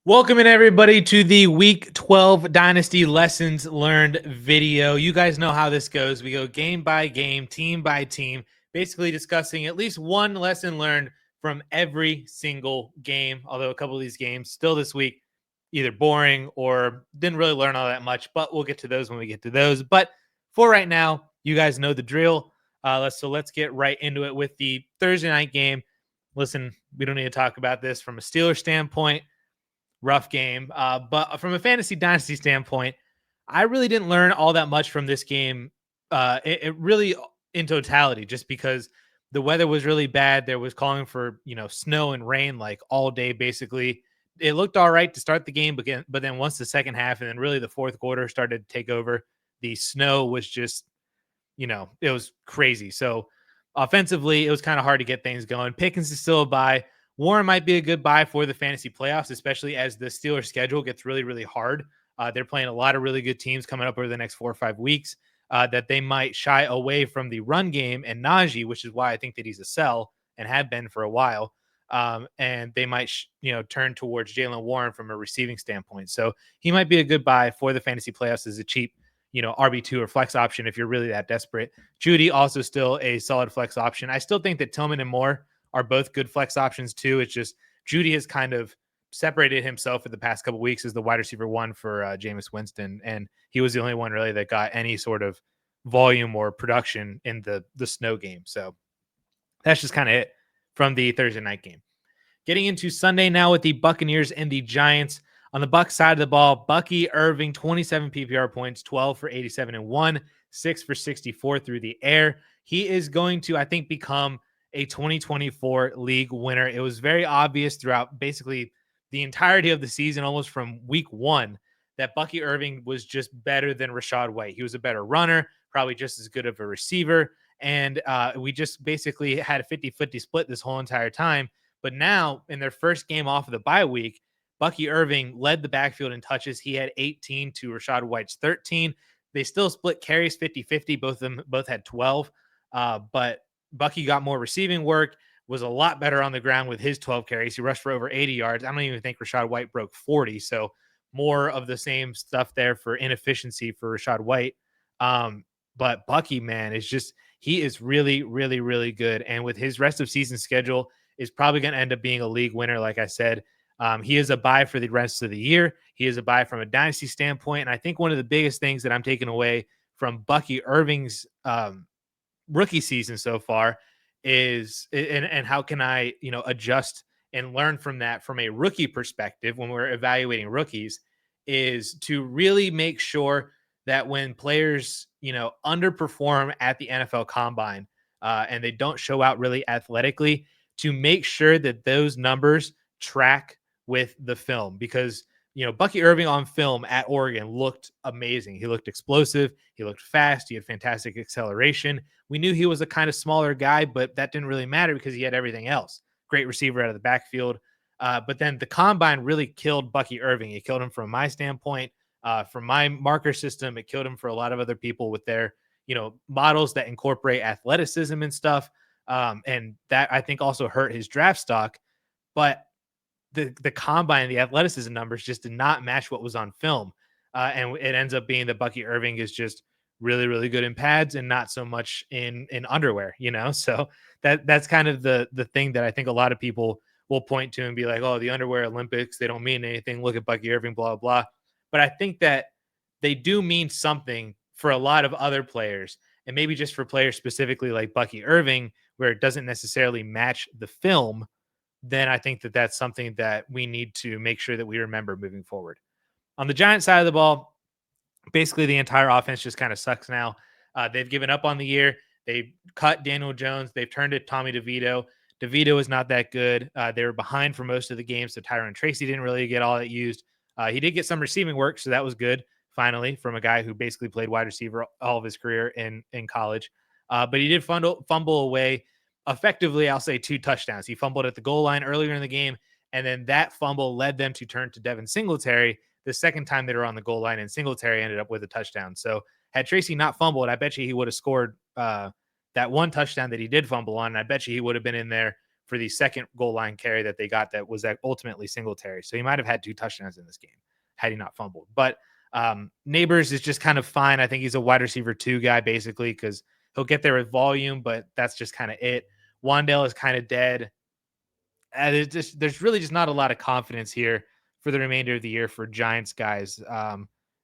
Welcome in everybody to the Week 12 Dynasty Lessons Learned video. You guys know how this goes. We go game by game, team by team, basically discussing at least one lesson learned from every single game. Although a couple of these games still this week, either boring or didn't really learn all that much, but we'll get to those when we get to those. But for right now, you guys know the drill. Let's get right into it with the Thursday night game. Listen, we don't need to talk about this from a Steelers standpoint. Rough game. But from a fantasy dynasty standpoint, I really didn't learn all that much from this game. It really in totality, just because the weather was really bad. There was calling for, snow and rain like all day, basically. It looked all right to start the game, but then once the second half and then really the fourth quarter started to take over, the snow was just, it was crazy. So offensively, it was kind of hard to get things going. Pickens is still a buy. Warren might be a good buy for the fantasy playoffs, especially as the Steelers schedule gets really, really hard. They're playing a lot of really good teams coming up over the next 4 or 5 weeks that they might shy away from the run game and Najee, which is why I think that he's a sell and have been for a while. And they might, turn towards Jaylen Warren from a receiving standpoint. So he might be a good buy for the fantasy playoffs as a cheap, RB2 or flex option if you're really that desperate. Judy also still a solid flex option. I still think that Tillman and Moore are both good flex options too. It's just Judy has kind of separated himself for the past couple of weeks as the wide receiver one for Jameis Winston, and he was the only one really that got any sort of volume or production in the snow game. So that's just kind of it from the Thursday night game. Getting into Sunday now with the Buccaneers and the Giants. On the Bucs side of the ball, Bucky Irving, 27 PPR points, 12 for 87 and 1, 6 for 64 through the air. He is going to, I think, become a 2024 league winner. It was very obvious throughout basically the entirety of the season, almost from week one, that Bucky Irving was just better than Rachaad White. He was a better runner, probably just as good of a receiver. And we just basically had a 50-50 split this whole entire time. But now, in their first game off of the bye week, Bucky Irving led the backfield in touches. He had 18 to Rachaad White's 13. They still split carries 50-50. Both had 12. But Bucky got more receiving work, was a lot better on the ground with his 12 carries. He rushed for over 80 yards. I don't even think Rachaad White broke 40. So more of the same stuff there for inefficiency for Rachaad White. But Bucky, man, he is really, really, really good. And with his rest of season schedule, is probably going to end up being a league winner. Like I said, he is a buy for the rest of the year. He is a buy from a dynasty standpoint. And I think one of the biggest things that I'm taking away from Bucky Irving's rookie season so far is, and how can I, adjust and learn from that from a rookie perspective when we're evaluating rookies, is to really make sure that when players, underperform at the NFL combine and they don't show out really athletically, to make sure that those numbers track with the film. Because Bucky Irving on film at Oregon looked amazing. He looked explosive. He looked fast. He had fantastic acceleration. We knew he was a kind of smaller guy, but that didn't really matter because he had everything else. Great receiver out of the backfield. But then the combine really killed Bucky Irving. It killed him from my standpoint. From my marker system, it killed him for a lot of other people with their, models that incorporate athleticism and stuff. And that I think also hurt his draft stock. But the combine, the athleticism numbers just did not match what was on film. And it ends up being that Bucky Irving is just really, really good in pads and not so much in underwear, So that's kind of the thing that I think a lot of people will point to and be like, oh, the underwear Olympics, they don't mean anything. Look at Bucky Irving, blah, blah. But I think that they do mean something for a lot of other players, and maybe just for players specifically like Bucky Irving, where it doesn't necessarily match the film. Then I think that that's something that we need to make sure that we remember moving forward. On the Giants side of the ball, basically the entire offense just kind of sucks now. They've given up on the year. They cut Daniel Jones. They've turned to Tommy DeVito. DeVito is not that good. They were behind for most of the game, so Tyron Tracy didn't really get all that used. He did get some receiving work, so that was good, finally, from a guy who basically played wide receiver all of his career in college. But he did fumble away, effectively, I'll say, 2 touchdowns. He fumbled at the goal line earlier in the game, and then that fumble led them to turn to Devin Singletary the second time they were on the goal line, and Singletary ended up with a touchdown. So had Tracy not fumbled, I bet you he would have scored that one touchdown that he did fumble on. And I bet you he would have been in there for the second goal line carry that they got that was ultimately Singletary. So he might have had 2 touchdowns in this game had he not fumbled. But Neighbors is just kind of fine. I think he's a wide receiver 2 guy basically because he'll get there with volume, but that's just kind of it. Wandale is kind of dead. There's really just not a lot of confidence here for the remainder of the year for Giants guys.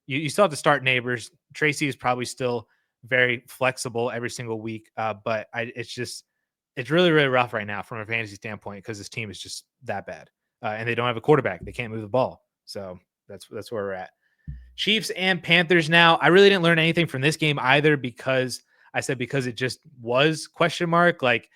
You still have to start Neighbors. Tracy is probably still very flexible every single week, but it's really, really rough right now from a fantasy standpoint because this team is just that bad, and they don't have a quarterback. They can't move the ball, so that's where we're at. Chiefs and Panthers now. I really didn't learn anything from this game either because it just was question mark. Like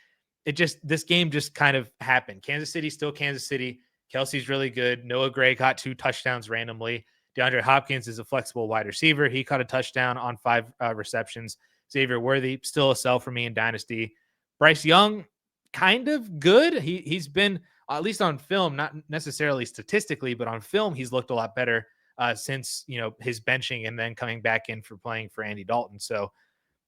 this game just kind of happened. Kansas City still Kansas City. Kelsey's really good. Noah Gray caught 2 touchdowns randomly. DeAndre Hopkins is a flexible wide receiver. He caught a touchdown on 5 receptions. Xavier Worthy, still a sell for me in Dynasty. Bryce Young, kind of good. He's been, at least on film, not necessarily statistically, but on film, he's looked a lot better since, his benching and then coming back in for playing for Andy Dalton. So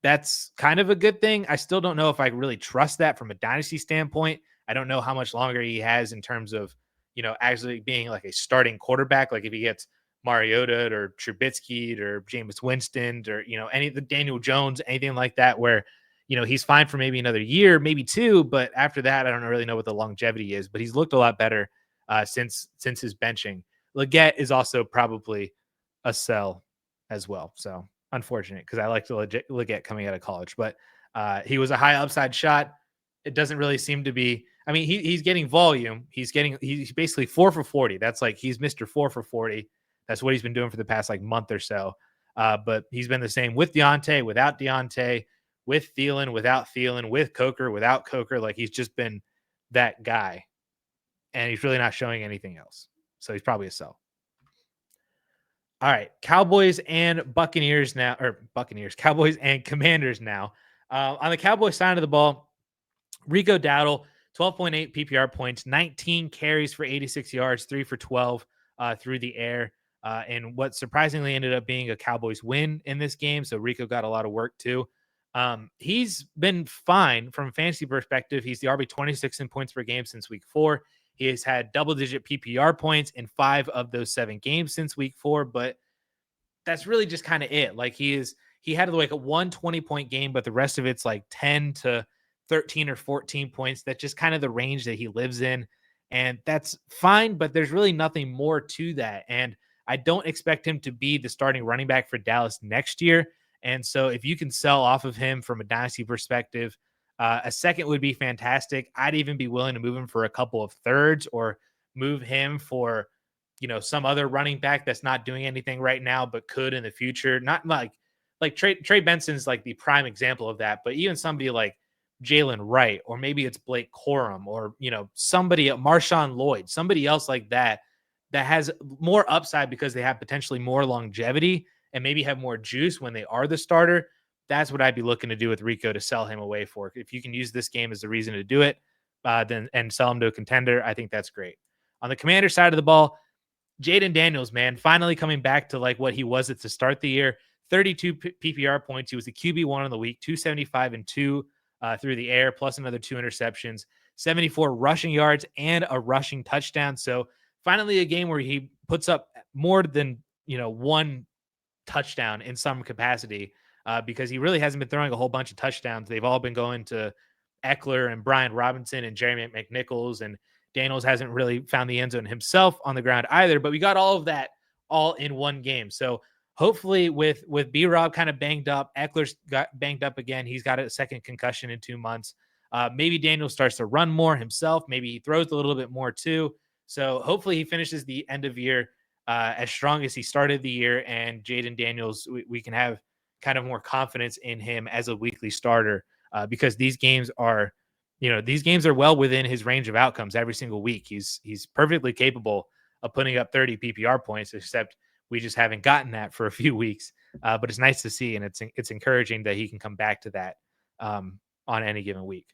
that's kind of a good thing. I still don't know if I really trust that from a Dynasty standpoint. I don't know how much longer he has in terms of, actually being like a starting quarterback. Like if he gets Mariota or Trubisky or Jameis Winston or, any of the Daniel Jones, anything like that, where, he's fine for maybe another year, maybe 2. But after that, I don't really know what the longevity is, but he's looked a lot better since his benching. Leggett is also probably a sell as well. So unfortunate because I like to Leggett coming out of college, but he was a high upside shot. It doesn't really seem to be. I mean, he's getting volume. He's basically 4 for 40. That's like he's Mr. 4 for 40. That's what he's been doing for the past month or so. But he's been the same with Deontay, without Deontay, with Thielen, without Thielen, with Coker, without Coker. Like he's just been that guy, and he's really not showing anything else. So he's probably a sell. All right, Cowboys and Buccaneers now, or Cowboys and Commanders now. On the Cowboys side of the ball, Rico Dowdle, 12.8 PPR points, 19 carries for 86 yards, 3 for 12 through the air, and what surprisingly ended up being a Cowboys win in this game. So Rico got a lot of work too. He's been fine from a fantasy perspective. He's the RB 26 in points per game since week 4. He has had double-digit PPR points in 5 of those 7 games since week 4, but that's really just kind of it. Like he had like a 120-point game, but the rest of it's like 10 to 13 or 14 points. That's just kind of the range that he lives in, and that's fine, but there's really nothing more to that. And I don't expect him to be the starting running back for Dallas next year. And so if you can sell off of him from a dynasty perspective, a second would be fantastic. I'd even be willing to move him for a couple of thirds or move him for, some other running back that's not doing anything right now, but could in the future. Not like Trey Benson's like the prime example of that, but even somebody like Jalen Wright, or maybe it's Blake Corum, or, somebody, Marshawn Lloyd, somebody else like that has more upside because they have potentially more longevity and maybe have more juice when they are the starter. That's what I'd be looking to do with Rico to sell him away for. If you can use this game as the reason to do it, then and sell him to a contender, I think that's great. On the Commander side of the ball, Jaden Daniels, man, finally coming back to like what he was at the start the year. 32 PPR points. He was the QB1 on the week, 275 and 2 through the air, plus another 2 interceptions, 74 rushing yards, and a rushing touchdown. So finally a game where he puts up more than, 1 touchdown in some capacity. Because he really hasn't been throwing a whole bunch of touchdowns. They've all been going to Eckler and Brian Robinson and Jeremy McNichols, and Daniels hasn't really found the end zone himself on the ground either. But we got all of that all in one game. So hopefully with B-Rob kind of banged up, Eckler's got banged up again. He's got a second concussion in 2 months. Maybe Daniels starts to run more himself. Maybe he throws a little bit more too. So hopefully he finishes the end of year as strong as he started the year, and Jaden Daniels, we can have kind of more confidence in him as a weekly starter because these games are well within his range of outcomes every single week. He's perfectly capable of putting up 30 PPR points, except we just haven't gotten that for a few weeks. But it's nice to see, and it's encouraging that he can come back to that on any given week.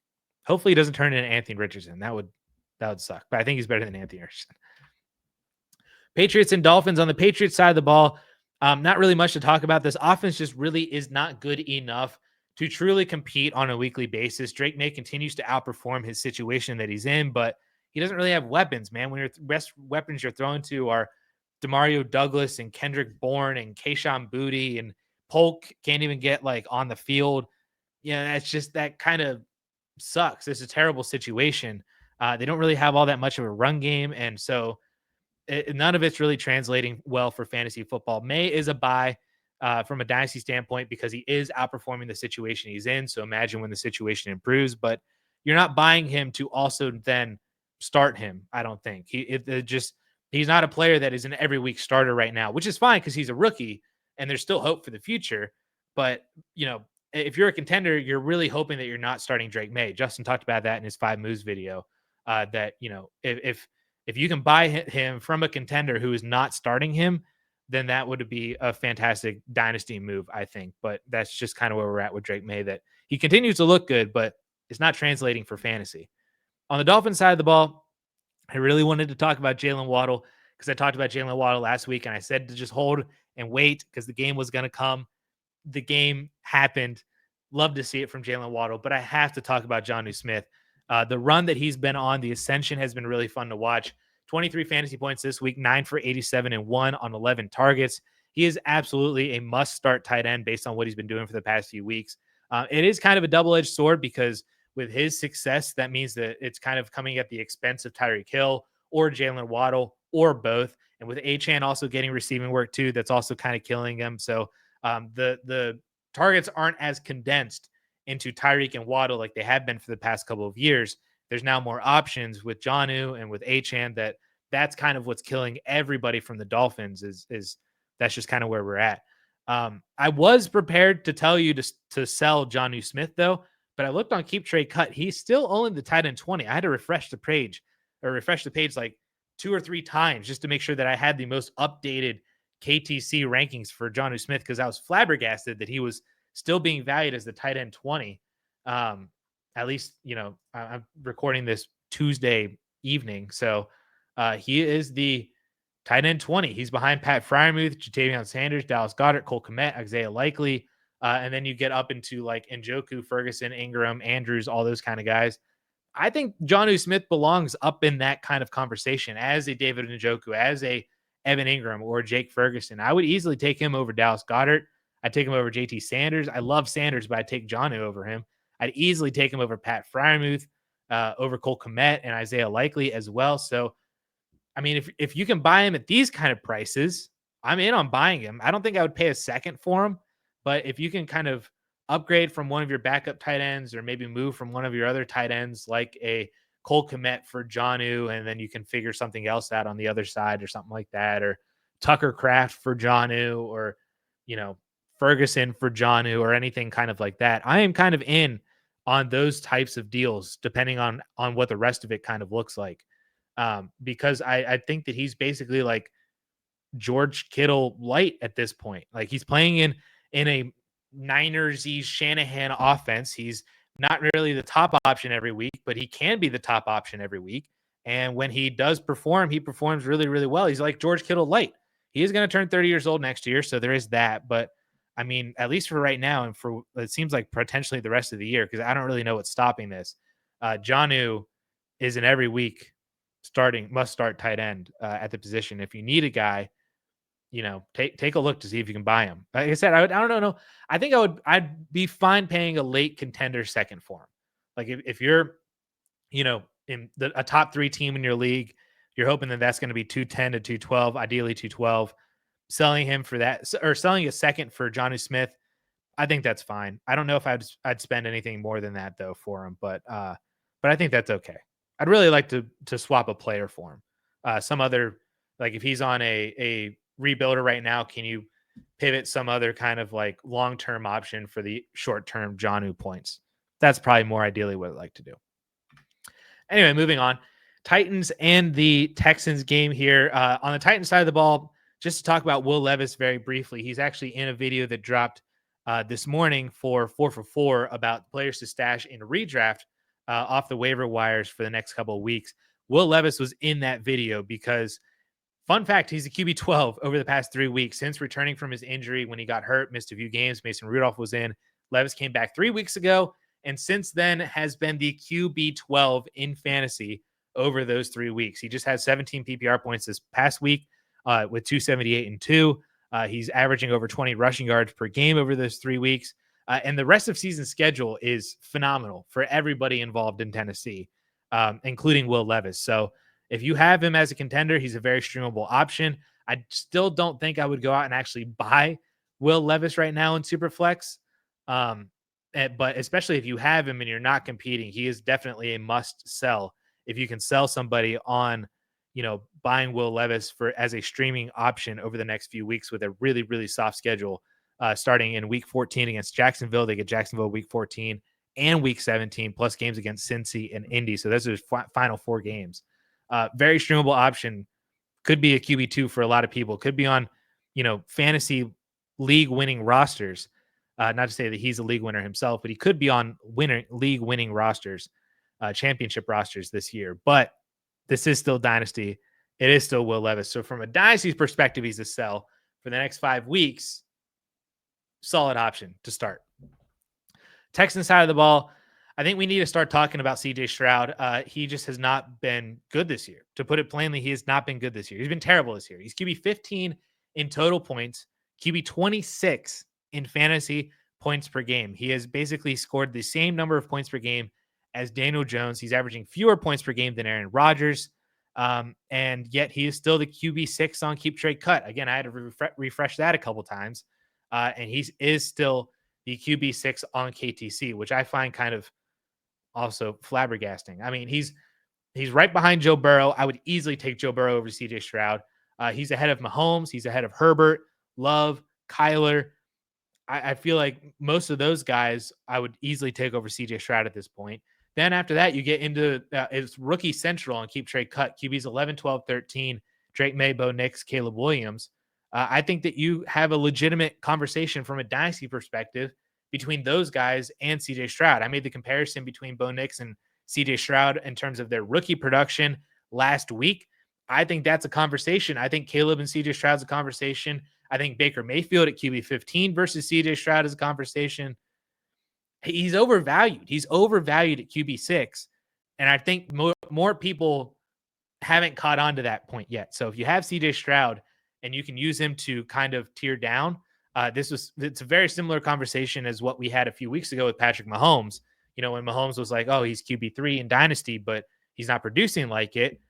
Hopefully he doesn't turn into Anthony Richardson. That would suck, but I think he's better than Anthony Richardson. Patriots and Dolphins. On the Patriots side of the ball, not really much to talk about. This offense just really is not good enough to truly compete on a weekly basis. Drake May continues to outperform his situation that he's in, but he doesn't really have weapons, man. When your best weapons you're throwing to are Demario Douglas and Kendrick Bourne and Kayshon Boutte, and Polk can't even get like on the field. Yeah, that's just, that kind of sucks. It's a terrible situation. They don't really have all that much of a run game, and so none of it's really translating well for fantasy football. May is a buy from a dynasty standpoint because he is outperforming the situation he's in. So imagine when the situation improves, but you're not buying him to also then start him. I don't think he's not a player that is an every week starter right now, which is fine because he's a rookie and there's still hope for the future. But if you're a contender, you're really hoping that you're not starting Drake May. Justin talked about that in his 5 moves video. That if you can buy him from a contender who is not starting him, then that would be a fantastic dynasty move, I think. But that's just kind of where we're at with Drake May, that he continues to look good, but it's not translating for fantasy. On the Dolphins side of the ball, I really wanted to talk about Jalen Waddle because I talked about Jalen Waddle last week, and I said to just hold and wait because the game was going to come. The game happened. Love to see it from Jalen Waddle, but I have to talk about Jonnu Smith. The run that he's been on, the ascension, has been really fun to watch. 23 fantasy points this week, 9 for 87 and 1 on 11 targets. He is absolutely a must-start tight end based on what he's been doing for the past few weeks. It is kind of a double-edged sword because with his success, that means that it's kind of coming at the expense of Tyreek Hill or Jalen Waddle or both. And with Achane also getting receiving work too, that's also kind of killing him. So the targets aren't as condensed into Tyreek and Waddle like they have been for the past couple of years. There's now more options with Jonnu and with Achane. That's kind of what's killing everybody from the Dolphins is that's just kind of where we're at. I was prepared to tell you to sell Jonnu Smith though, but I looked on Keep Trade Cut. He's still only the tight end 20. I had to refresh the page like 2 or 3 times just to make sure that I had the most updated KTC rankings for Jonnu Smith, because I was flabbergasted that he was still being valued as the tight end 20. At least, I'm recording this Tuesday evening. So he is the tight end 20. He's behind Pat Freiermuth, Jatavion Sanders, Dallas Goedert, Cole Kmet, Isaiah Likely. And then you get up into like Njoku, Ferguson, Ingram, Andrews, all those kind of guys. I think Jonnu Smith belongs up in that kind of conversation as a David Njoku, as a Evan Ingram or Jake Ferguson. I would easily take him over Dallas Goedert. I'd take him over JT Sanders. I love Sanders, but I'd take Jonnu over him. I'd easily take him over Pat Freiermuth, over Cole Kmet and Isaiah Likely as well. So, I mean, if you can buy him at these kind of prices, I'm in on buying him. I don't think I would pay a second for him, but if you can kind of upgrade from one of your backup tight ends or maybe move from one of your other tight ends like a Cole Kmet for Jonnu, and then you can figure something else out on the other side or something like that, or Tucker Kraft for Jonnu, or, Ferguson for Jonnu, or anything kind of like that. I am kind of in on those types of deals, depending on what the rest of it kind of looks like. Because I think that he's basically like George Kittle light at this point. Like, he's playing in a Niners-y Shanahan offense. He's not really the top option every week, but he can be the top option every week. And when he does perform, he performs really, really well. He's like George Kittle light. He is going to turn 30 years old next year, so there is that. But I mean, at least for right now, and for it seems like potentially the rest of the year, because I don't really know what's stopping this. Jonnu is an every week must start tight end at the position. If you need a guy, take a look to see if you can buy him. Like I said, I don't know. I think I'd be fine paying a late contender second for him. Like if you're, in a top 3 team in your league, you're hoping that that's going to be 210 to 212, ideally 212. Selling him for that, or selling a second for Jonnu Smith, I think that's fine. I don't know if I'd spend anything more than that though for him, but I think that's okay. I'd really like to swap a player for him. Some other, like if he's on a rebuilder right now, can you pivot some other kind of like long-term option for the short-term Jonnu points? That's probably more ideally what I'd like to do. Anyway, moving on. Titans and the Texans game here. On the Titans side of the ball, just to talk about Will Levis very briefly, he's actually in a video that dropped this morning for 4 for 4 about players to stash in redraft off the waiver wires for the next couple of weeks. Will Levis was in that video because, fun fact, he's a QB 12 over the past 3 weeks since returning from his injury when he got hurt, missed a few games. Mason Rudolph was in. Levis came back 3 weeks ago, and since then has been the QB 12 in fantasy over those 3 weeks. He just had 17 PPR points this past week with 278 and 2. He's averaging over 20 rushing yards per game over those 3 weeks. And the rest of season schedule is phenomenal for everybody involved in Tennessee, including Will Levis. So if you have him as a contender, he's a very streamable option. I still don't think I would go out and actually buy Will Levis right now in Superflex. But especially if you have him and you're not competing, he is definitely a must sell. If you can sell somebody on, buying Will Levis as a streaming option over the next few weeks with a really, really soft schedule, starting in week 14 against Jacksonville. They get Jacksonville week 14 and week 17 plus games against Cincy and Indy. So those are final 4 games. Very streamable option. Could be a QB2 for a lot of people. Could be on, fantasy league winning rosters. Not to say that he's a league winner himself, but he could be on league winning rosters, championship rosters this year. But this is still Dynasty. It is still Will Levis. So from a Dynasty's perspective, he's a sell for the next 5 weeks. Solid option to start. Texans side of the ball, I think we need to start talking about CJ Stroud. He just has not been good this year. To put it plainly, he has not been good this year. He's been terrible this year. He's QB 15 in total points, QB 26 in fantasy points per game. He has basically scored the same number of points per game as Daniel Jones. He's averaging fewer points per game than Aaron Rodgers. And yet he is still the QB 6 on Keep Trade Cut. Again, I had to refresh that a couple times. And he is still the QB 6 on KTC, which I find kind of also flabbergasting. I mean, he's right behind Joe Burrow. I would easily take Joe Burrow over CJ Stroud. He's ahead of Mahomes. He's ahead of Herbert, Love, Kyler. I feel like most of those guys I would easily take over CJ Stroud at this point. Then after that, you get into it's rookie central on Keep Trade Cut. QBs 11, 12, 13, Drake May, Bo Nix, Caleb Williams. I think that you have a legitimate conversation from a dynasty perspective between those guys and CJ Stroud. I made the comparison between Bo Nix and CJ Stroud in terms of their rookie production last week. I think that's a conversation. I think Caleb and CJ Stroud's a conversation. I think Baker Mayfield at QB 15 versus CJ Stroud is a conversation. He's overvalued. He's overvalued at QB 6. And I think more people haven't caught on to that point yet. So if you have CJ Stroud and you can use him to kind of tear down, it's a very similar conversation as what we had a few weeks ago with Patrick Mahomes. When Mahomes was like, oh, he's QB3 in Dynasty, but he's not producing like it.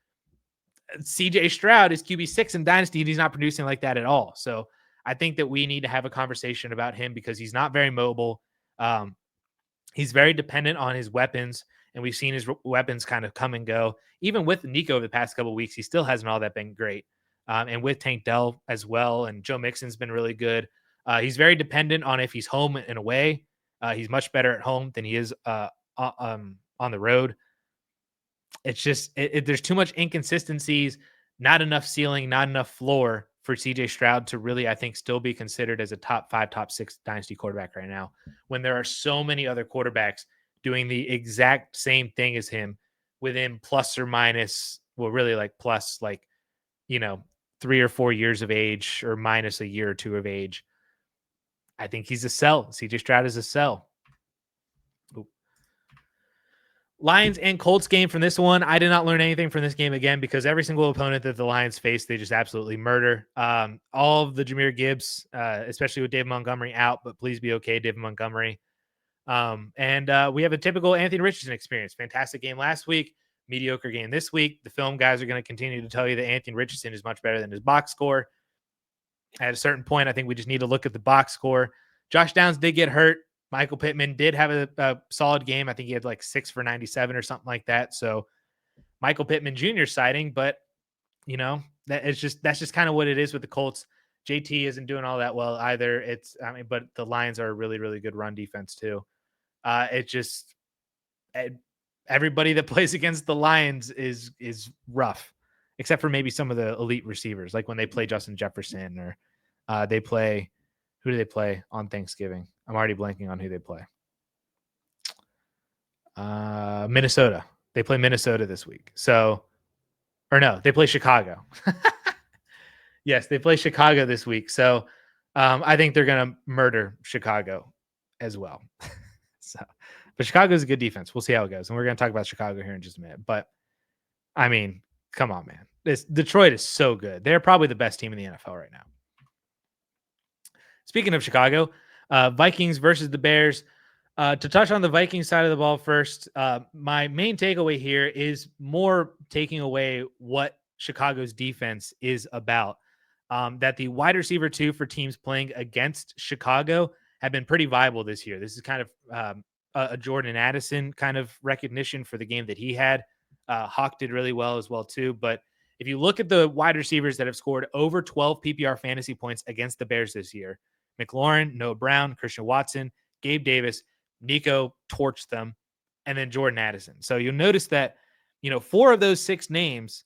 CJ Stroud is QB 6 in Dynasty, and he's not producing like that at all. So I think that we need to have a conversation about him because he's not very mobile. He's very dependent on his weapons, and we've seen his weapons kind of come and go. Even with Nico the past couple of weeks, he still hasn't all that been great. And with Tank Dell as well, and Joe Mixon's been really good. He's very dependent on if he's home and away. He's much better at home than he is on the road. It's just there's too much inconsistencies, not enough ceiling, not enough floor for CJ Stroud to really, I think, still be considered as a top 5, top 6 dynasty quarterback right now, when there are so many other quarterbacks doing the exact same thing as him within plus or minus, well, really like plus, 3 or 4 years of age or minus a year or 2 of age. I think he's a sell. CJ Stroud is a sell. Ooh. Lions and Colts game from this one. I did not learn anything from this game again because every single opponent that the Lions face, they just absolutely murder. All of the Jahmyr Gibbs, especially with David Montgomery out, but please be okay, David Montgomery. And we have a typical Anthony Richardson experience. Fantastic game last week, mediocre game this week. The film guys are going to continue to tell you that Anthony Richardson is much better than his box score. At a certain point, I think we just need to look at the box score. Josh Downs did get hurt. Michael Pittman did have a solid game. I think he had like 6 for 97 or something like that. So Michael Pittman Jr. sighting, but that's just kind of what it is with the Colts. JT isn't doing all that well either. But the Lions are a really, really good run defense too. Everybody that plays against the Lions is rough, except for maybe some of the elite receivers, like when they play Justin Jefferson or who do they play on Thanksgiving? I'm already blanking on who they play. Minnesota. They play Minnesota this week. They play Chicago. Yes, they play Chicago this week. So I think they're going to murder Chicago. as well. So, but Chicago's a good defense. We'll see how it goes. And we're going to talk about Chicago here in just a minute. But I mean, come on, man. Detroit is so good. They're probably the best team in the NFL right now. Speaking of Chicago, Vikings versus the Bears. To touch on the Vikings side of the ball first, my main takeaway here is more taking away what Chicago's defense is about. That the wide receiver 2 for teams playing against Chicago have been pretty viable this year. This is kind of a Jordan Addison kind of recognition for the game that he had. Hawk did really well as well too. But if you look at the wide receivers that have scored over 12 PPR fantasy points against the Bears this year, McLaurin, Noah Brown, Christian Watson, Gabe Davis, Nico torched them, and then Jordan Addison. So you'll notice that, 4 of those 6 names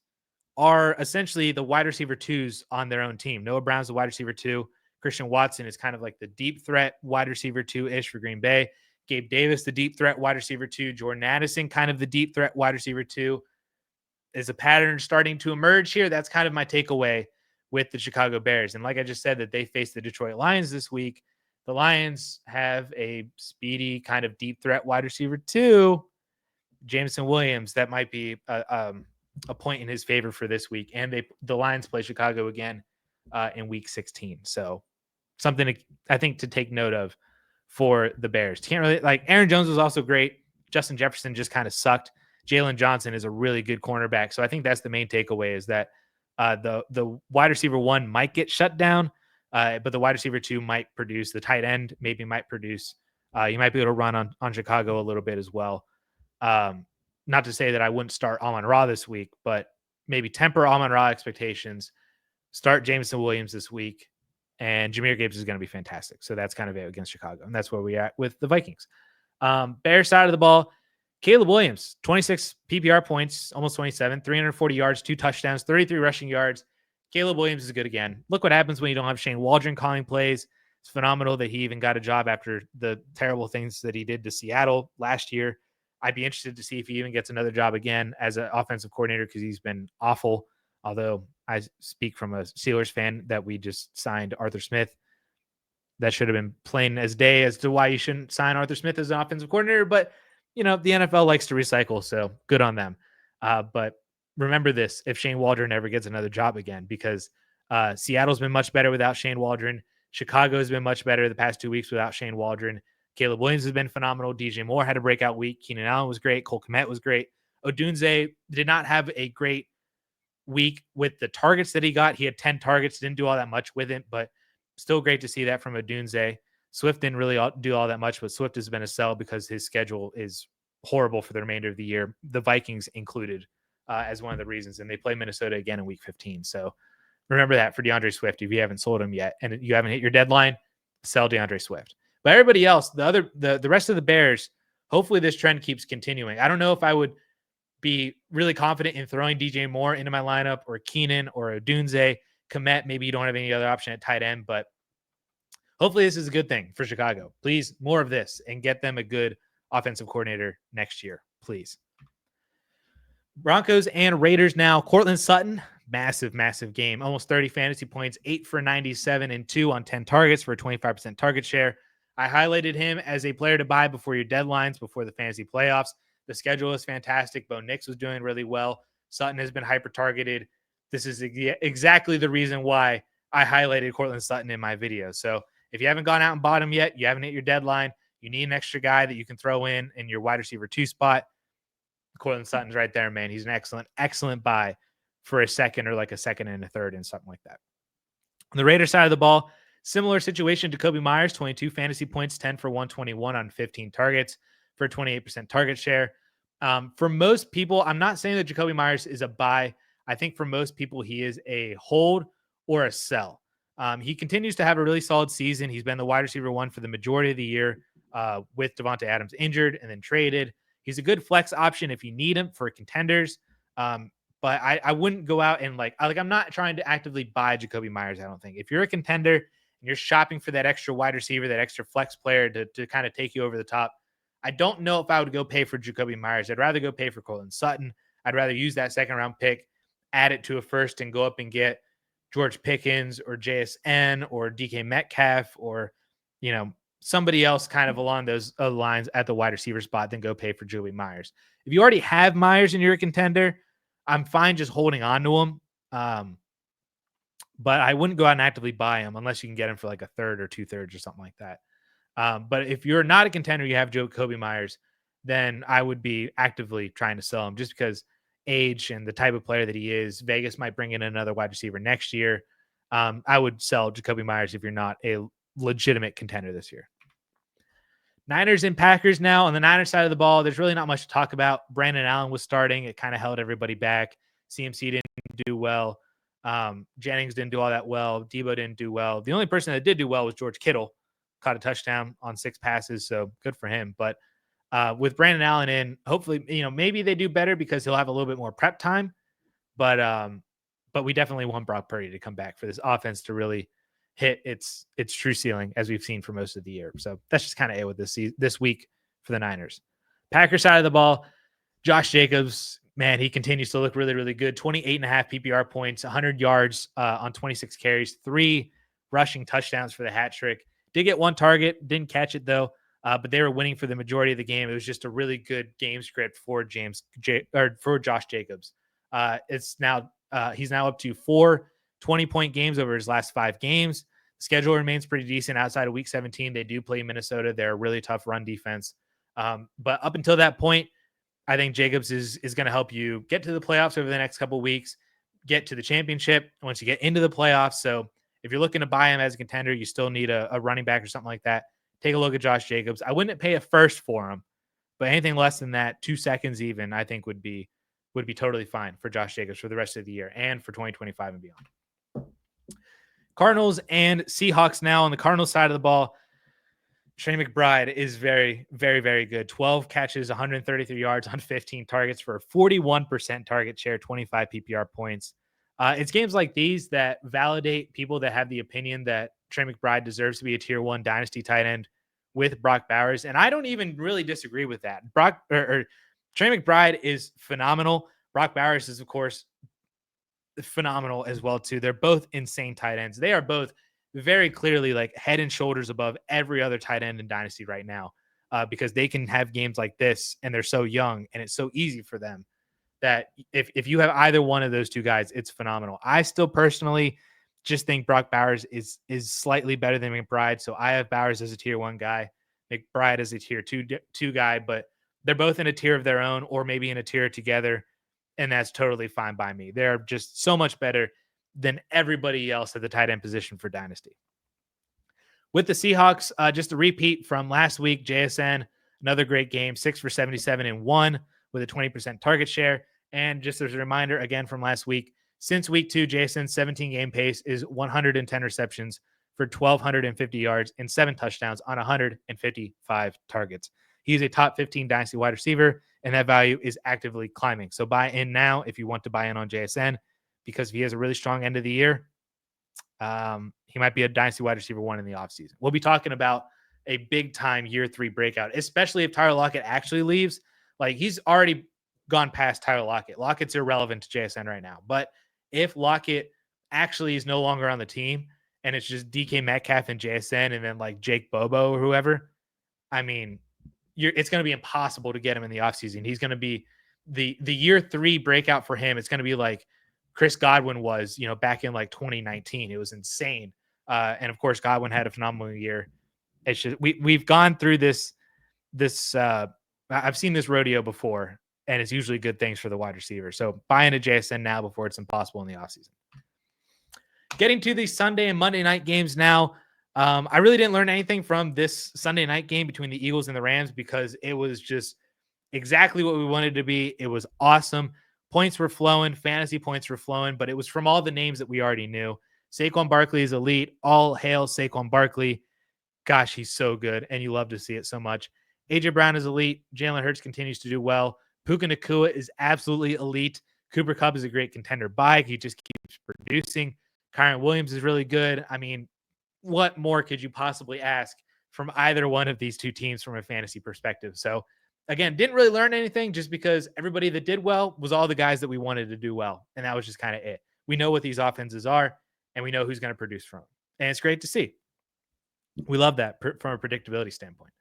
are essentially the wide receiver 2s on their own team. Noah Brown's the wide receiver 2. Christian Watson is kind of like the deep threat wide receiver 2-ish for Green Bay. Gabe Davis, the deep threat wide receiver 2. Jordan Addison, kind of the deep threat wide receiver 2. Is a pattern starting to emerge here? That's kind of my takeaway with the Chicago Bears. And like I just said, that they face the Detroit Lions this week. The Lions have a speedy kind of deep threat wide receiver 2, Jameson Williams. That might be a point in his favor for this week. And the Lions play Chicago again in week 16. So something I think to take note of for the Bears. Can't really Aaron Jones was also great. Justin Jefferson just kind of sucked. Jalen Johnson is a really good cornerback. So I think that's the main takeaway is that the wide receiver 1 might get shut down, but the wide receiver 2 might produce. The tight end maybe might produce. You might be able to run on Chicago a little bit as well. Not to say that I wouldn't start Amon-Ra this week, but maybe temper Amon-Ra expectations. Start Jameson Williams this week, and Jahmyr Gibbs is going to be fantastic. So that's kind of it against Chicago, and that's where we're at with the Vikings. Bears side of the ball, Caleb Williams, 26 PPR points, almost 27, 340 yards, 2 touchdowns, 33 rushing yards. Caleb Williams is good again. Look what happens when you don't have Shane Waldron calling plays. It's phenomenal that he even got a job after the terrible things that he did to Seattle last year. I'd be interested to see if he even gets another job again as an offensive coordinator because he's been awful. Although I speak from a Steelers fan that we just signed Arthur Smith. That should have been plain as day as to why you shouldn't sign Arthur Smith as an offensive coordinator. But, the NFL likes to recycle, so good on them. But remember this, if Shane Waldron ever gets another job again, because Seattle's been much better without Shane Waldron. Chicago has been much better the past 2 weeks without Shane Waldron. Caleb Williams has been phenomenal. DJ Moore had a breakout week. Keenan Allen was great. Cole Kmet was great. Odunze did not have a great week with the targets that he got. He had 10 targets, didn't do all that much with it, but still great to see that from Odunze. Swift didn't really do all that much, but Swift has been a sell because his schedule is horrible for the remainder of the year, the Vikings included, as one of the reasons. And they play Minnesota again in week 15. So remember that for DeAndre Swift. If you haven't sold him yet and you haven't hit your deadline, sell DeAndre Swift. But everybody else, the rest of the Bears, hopefully this trend keeps continuing. I don't know if I would be really confident in throwing DJ Moore into my lineup or Keenan or Odunze. Kmet, maybe you don't have any other option at tight end, but hopefully this is a good thing for Chicago. Please, more of this and get them a good offensive coordinator next year, please. Broncos and Raiders now. Cortland Sutton, massive game. Almost 30 fantasy points, 8 for 97 and 2 on 10 targets for a 25% target share. I highlighted him as a player to buy before your deadlines, before the fantasy playoffs. The schedule is fantastic. Bo Nix was doing really well. Sutton has been hyper-targeted. This is exactly the reason why I highlighted Cortland Sutton in my video. So if you haven't gone out and bought him yet, you haven't hit your deadline, you need an extra guy that you can throw in your wide receiver 2 spot, Cortland Sutton's right there, man. He's an excellent buy for a second or like a second and a third and something like that. On the Raiders side of the ball, similar situation to Kobe Myers, 22 fantasy points, 10 for 121 on 15 targets for a 28% target share. For most people, I'm not saying that Jacoby Myers is a buy. I think for most people, he is a hold or a sell. He continues to have a really solid season. He's been the wide receiver 1 for the majority of the year with Devontae Adams injured and then traded. He's a good flex option if you need him for contenders. But I wouldn't go out and I'm not trying to actively buy Jacoby Myers, I don't think. If you're a contender and you're shopping for that extra wide receiver, that extra flex player to kind of take you over the top, I don't know if I would go pay for Jacoby Myers. I'd rather go pay for Cortland Sutton. I'd rather use that second round pick, add it to a first, and go up and get George Pickens or JSN or DK Metcalf or, somebody else kind of along those lines at the wide receiver spot than go pay for Jakobi Meyers. If you already have Meyers and you're a contender, I'm fine just holding on to him. But I wouldn't go out and actively buy him unless you can get him for like a third or 2/3 or something like that. But if you're not a contender, you have Jakobi Meyers, then I would be actively trying to sell him just because age and the type of player that he is. Vegas might bring in another wide receiver next year. I would sell Jakobi Meyers if you're not a legitimate contender this year. Niners and Packers now. On the Niners side of the ball, there's really not much to talk about. Brandon Allen was starting. It kind of held everybody back. CMC didn't do well. Jennings didn't do all that well. Debo didn't do well. The only person that did do well was George Kittle. Caught a touchdown on 6 passes, so good for him. But with Brandon Allen in, hopefully, maybe they do better because he'll have a little bit more prep time. But we definitely want Brock Purdy to come back for this offense to really hit its true ceiling, as we've seen for most of the year. So that's just kind of it with this week for the Niners. Packers side of the ball, Josh Jacobs, man, he continues to look really, really good. 28.5 PPR points, 100 yards on 26 carries, 3 rushing touchdowns for the hat trick. Did get 1 target, didn't catch it though, but they were winning for the majority of the game. It was just a really good game script for for Josh Jacobs. He's now up to 4 20-point games over his last 5 games. The schedule remains pretty decent outside of Week 17. They do play Minnesota. They're a really tough run defense. But up until that point, I think Jacobs is going to help you get to the playoffs over the next couple of weeks, get to the championship once you get into the playoffs. So if you're looking to buy him as a contender, you still need a running back or something like that. Take a look at Josh Jacobs. I wouldn't pay a first for him, but anything less than that, 2 seconds even, I think would be totally fine for Josh Jacobs for the rest of the year and for 2025 and beyond. Cardinals and Seahawks now. On the Cardinals side of the ball, Trey McBride is very, very, very good. 12 catches, 133 yards on 15 targets for a 41% target share, 25 PPR points. It's games like these that validate people that have the opinion that Trey McBride deserves to be a tier 1 dynasty tight end with Brock Bowers. And I don't even really disagree with that. Trey McBride is phenomenal. Brock Bowers is, of course, phenomenal as well too. They're both insane tight ends. They are both very clearly like head and shoulders above every other tight end in dynasty right now, because they can have games like this and they're so young and it's so easy for them that if you have either one of those two guys, it's phenomenal. I still personally just think Brock Bowers is slightly better than McBride. So I have Bowers as a tier 1 guy, McBride as a tier 2 guy, but they're both in a tier of their own or maybe in a tier together. And that's totally fine by me. They're just so much better than everybody else at the tight end position for Dynasty. With the Seahawks, just a repeat from last week, JSN, another great game, 6 for 77 and 1 with a 20% target share. And just as a reminder, again, from last week, since week 2, JSN's 17-game pace is 110 receptions for 1,250 yards and 7 touchdowns on 155 targets. He's a top 15 Dynasty wide receiver, and that value is actively climbing. So buy in now if you want to buy in on JSN, because if he has a really strong end of the year, he might be a Dynasty wide receiver 1 in the offseason. We'll be talking about a big-time year 3 breakout, especially if Tyler Lockett actually leaves. Like, he's already gone past Tyler Lockett. Lockett's irrelevant to JSN right now. But if Lockett actually is no longer on the team and it's just DK Metcalf and JSN and then like Jake Bobo or whoever, I mean, it's going to be impossible to get him in the offseason. He's going to be the year 3 breakout for him. It's going to be like Chris Godwin was, back in like 2019. It was insane. And of course, Godwin had a phenomenal year. It's just, we've gone through this, I've seen this rodeo before, and it's usually good things for the wide receiver. So buy into JSN now before it's impossible in the offseason. Getting to the Sunday and Monday night games now. I really didn't learn anything from this Sunday night game between the Eagles and the Rams because it was just exactly what we wanted to be. It was awesome. Points were flowing. Fantasy points were flowing, but it was from all the names that we already knew. Saquon Barkley is elite. All hail Saquon Barkley. Gosh, he's so good, and you love to see it so much. A.J. Brown is elite. Jalen Hurts continues to do well. Puka Nacua is absolutely elite. Cooper Kupp is a great contender buy. He just keeps producing. Kyron Williams is really good. I mean, what more could you possibly ask from either one of these two teams from a fantasy perspective? So, again, didn't really learn anything just because everybody that did well was all the guys that we wanted to do well, and that was just kind of it. We know what these offenses are, and we know who's going to produce from them, and it's great to see. We love that from a predictability standpoint.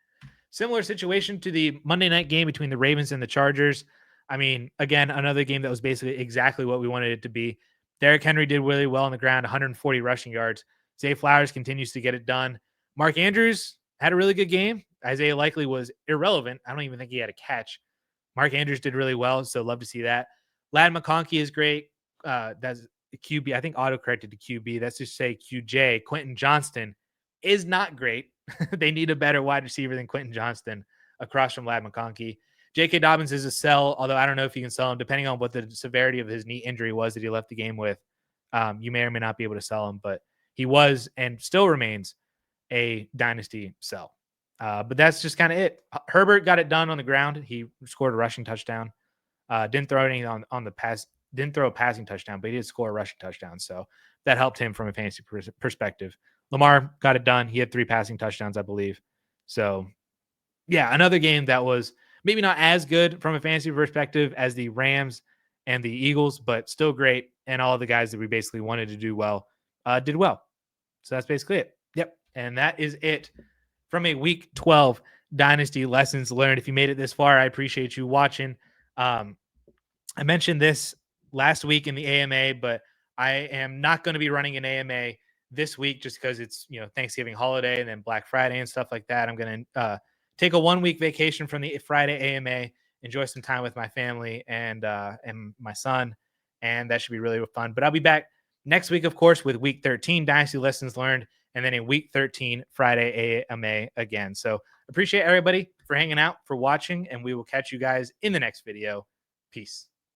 Similar situation to the Monday night game between the Ravens and the Chargers. I mean, again, another game that was basically exactly what we wanted it to be. Derrick Henry did really well on the ground, 140 rushing yards. Zay Flowers continues to get it done. Mark Andrews had a really good game. Isaiah Likely was irrelevant. I don't even think he had a catch. Mark Andrews did really well, so love to see that. Ladd McConkey is great. That's QB. I think auto-corrected to QB. That's just say QJ. Quentin Johnston is not great. They need a better wide receiver than Quentin Johnston across from Ladd McConkey. J.K. Dobbins is a sell, although I don't know if you can sell him, depending on what the severity of his knee injury was that he left the game with. You may or may not be able to sell him, but he was and still remains a dynasty sell. But that's just kind of it. Herbert got it done on the ground. He scored a rushing touchdown. Didn't throw anything on the pass. Didn't throw a passing touchdown, but he did score a rushing touchdown. So that helped him from a fantasy perspective. Lamar got it done. He had 3 passing touchdowns, I believe. So, yeah, another game that was maybe not as good from a fantasy perspective as the Rams and the Eagles, but still great. And all the guys that we basically wanted to do well did well. So that's basically it. Yep. And that is it from a Week 12 Dynasty Lessons Learned. If you made it this far, I appreciate you watching. I mentioned this last week in the AMA, but I am not going to be running an AMA this week just because it's, Thanksgiving holiday and then Black Friday and stuff like that. I'm going to take a 1-week vacation from the Friday AMA, enjoy some time with my family and my son, and that should be really fun. But I'll be back next week, of course, with Week 13 Dynasty Lessons Learned, and then in Week 13 Friday AMA again. So appreciate everybody for hanging out, for watching, and we will catch you guys in the next video. Peace.